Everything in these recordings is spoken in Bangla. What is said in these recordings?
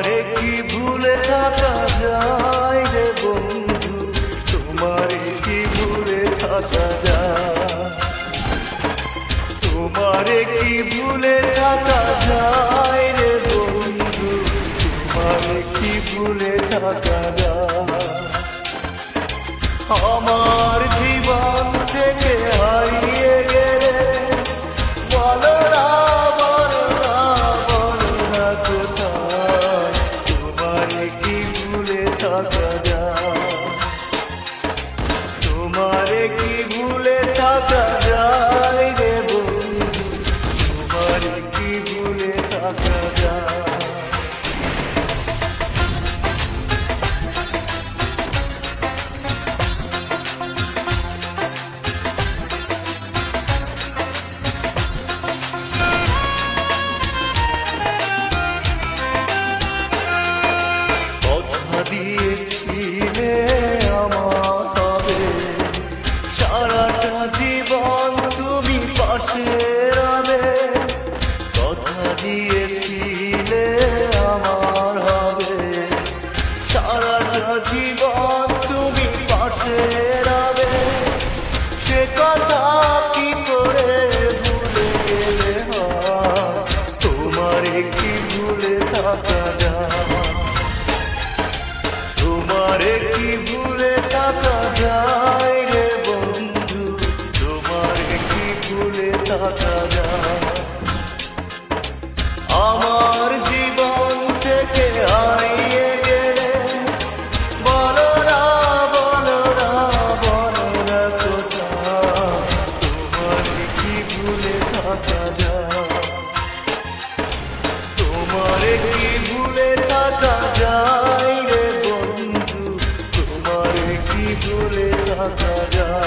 তোমারে কি ভুলে থাকা যায় রে বন্ধু, তোমারে কি ভুলে থাকা যায়, তোমারে কি ভুলে থাকা যায় রে বন্ধু, তোমারে কি ভুলে থাকা যায়। আমার জীবন থেকে হারিয়ে গেলে বলো না বলো না বলো না কোথায়, তোমারে কি ভুলে থাকা যায়, তোমারে কি ভুলে থাকা যায় রে বন্ধু, তোমারে কি ভুলে থাকা যায়। দিয়েছিলে আমার হবে সারাটা জীবন তুমি পাশে রবে, কথা দিয়েছিলে আমার হবে সারাটা জীবন তুমি পাশে রবে, সে কথা কি করে ভুলে গেলে হয়, তোমারে কি ভুলে থাকা যায়, তোমারে কি ভুলে থাকা যায় রে বন্ধু, তোমারে কি ভুলে থাকা যায়। আমার জীবন থেকে হারিয়ে গেলে বলো না বলো না বলো না কোথায়, তোমারে কি ভুলে থাকা যায়, তোমারে কি ভুলে থাকা যায় রে বন্ধু, তোমারে কি ভুলে থাকা যায়।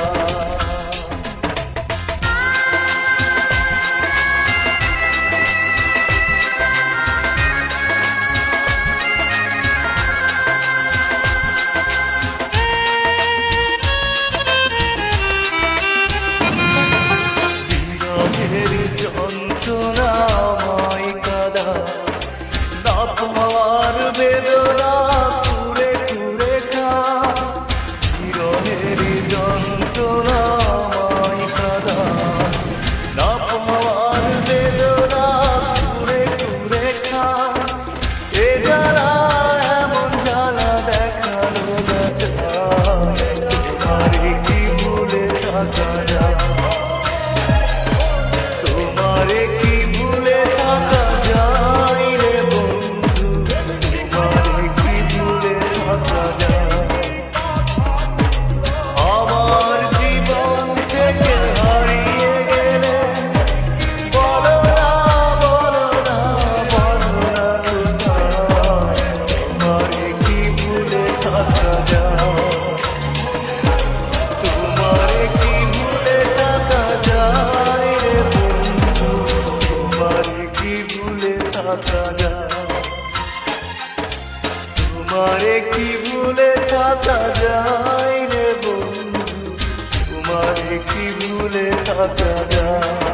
যন্ত্রণাময় কাদা না পাওয়ার বেদনা কুড়ে কুড়ে খা, বিরহের যন্ত্রণাময় কাদা না পাওয়ার বেদনা কুড়ে কুড়ে খা, এ জ্বালা এমন জ্বালা দেখানো না যায়, তোমারে কি ভুলে থাকা যায়, তোমারে কি ভুলে থাকা যায় রে বন্ধু, তোমারে কি ভুলে থাকা যায়। আমার জীবন থেকে হারিয়ে গেলে বলো না বলো না বলো না কোথায়, তোমারে কি ভুলে থাকা যায়, তোমারে কি ভুলে থাকা যায় রে বন্ধু, তোমারে কি ভুলে থাকা যায়, তোমারে কি ভুলে থাকা যায় রে বন্ধু, তোমারে কি ভুলে থাকা যায়।